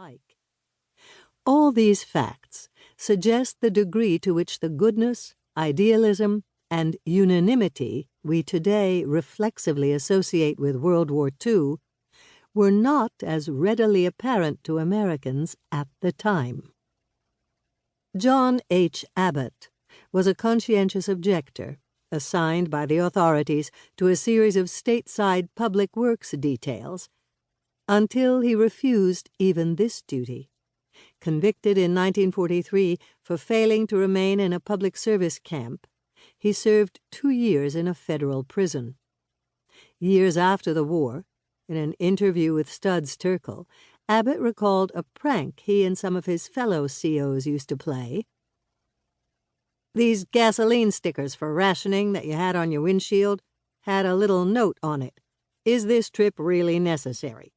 alike. All these facts suggest the degree to which the goodness, idealism, and unanimity we today reflexively associate with World War II were not as readily apparent to Americans at the time. John H. Abbott was a conscientious objector assigned by the authorities to a series of stateside public works details until he refused even this duty. Convicted in 1943 for failing to remain in a public service camp, he served 2 years in a federal prison. Years after the war, in an interview with Studs Terkel, Abbott recalled a prank he and some of his fellow COs used to play. "These gasoline stickers for rationing that you had on your windshield had a little note on it. Is this trip really necessary?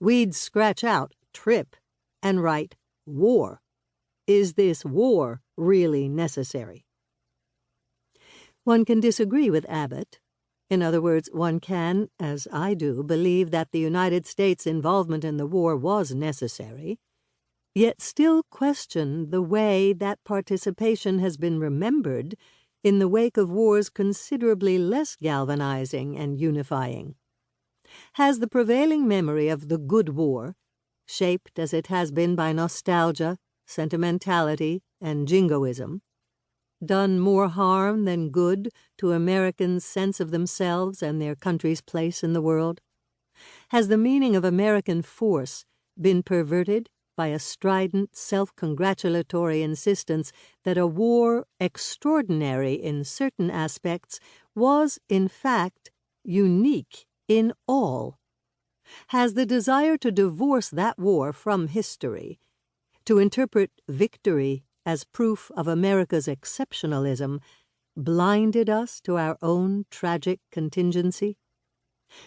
We'd scratch out trip and write war. Is this war really necessary?" One can disagree with Abbott. In other words, one can, as I do, believe that the United States' involvement in the war was necessary, yet still question the way that participation has been remembered in the wake of wars considerably less galvanizing and unifying. Has the prevailing memory of the good war, shaped as it has been by nostalgia, sentimentality, and jingoism, done more harm than good to Americans' sense of themselves and their country's place in the world? Has the meaning of American force been perverted by a strident, self-congratulatory insistence that a war extraordinary in certain aspects was, in fact, unique in all? Has the desire to divorce that war from history, to interpret victory as proof of America's exceptionalism, blinded us to our own tragic contingency?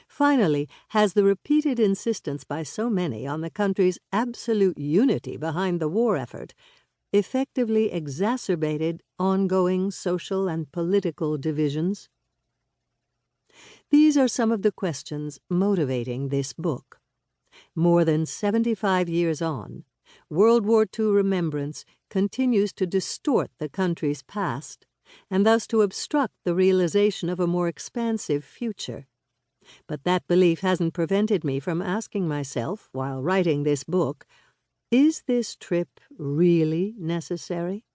Finally, has the repeated insistence by so many on the country's absolute unity behind the war effort effectively exacerbated ongoing social and political divisions? These are some of the questions motivating this book. More than 75 years on, World War II remembrance continues to distort the country's past and thus to obstruct the realization of a more expansive future. But that belief hasn't prevented me from asking myself, while writing this book, is this trip really necessary?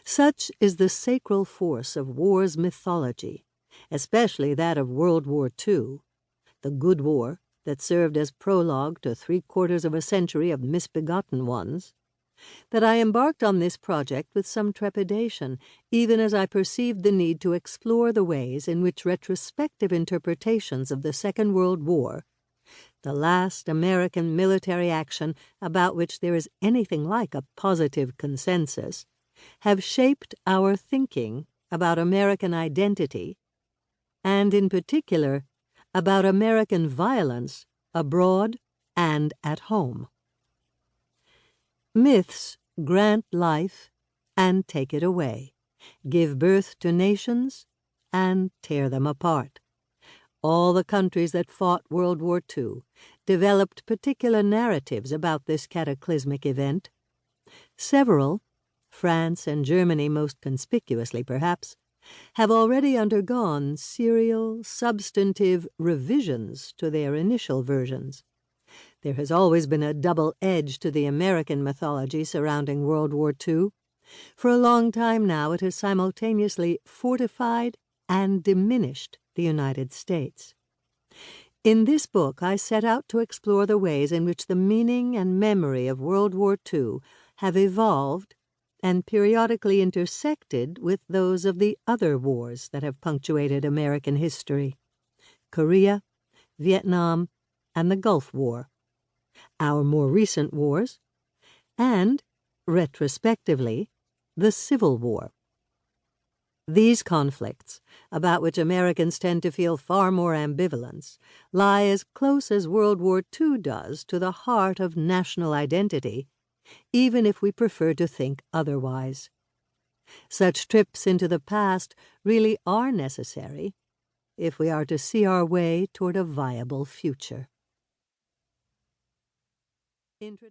Such is the sacral force of war's mythology, especially that of World War II, the good war that served as prologue to 3/4 of a century of misbegotten ones, that I embarked on this project with some trepidation, even as I perceived the need to explore the ways in which retrospective interpretations of the Second World War, the last American military action about which there is anything like a positive consensus, have shaped our thinking about American identity, and in particular about American violence abroad and at home. Myths grant life and take it away, give birth to nations and tear them apart. All the countries that fought World War II developed particular narratives about this cataclysmic event. Several, France and Germany most conspicuously perhaps, have already undergone serial, substantive revisions to their initial versions. There has always been a double edge to the American mythology surrounding World War II. For a long time now it has simultaneously fortified and diminished the United States. In this book I set out to explore the ways in which the meaning and memory of World War II have evolved and periodically intersected with those of the other wars that have punctuated American history: Korea, Vietnam, and the Gulf War, our more recent wars, and, retrospectively, the Civil War. These conflicts, about which Americans tend to feel far more ambivalence, lie as close as World War II does to the heart of national identity, even if we prefer to think otherwise. Such trips into the past really are necessary if we are to see our way toward a viable future. Introduction.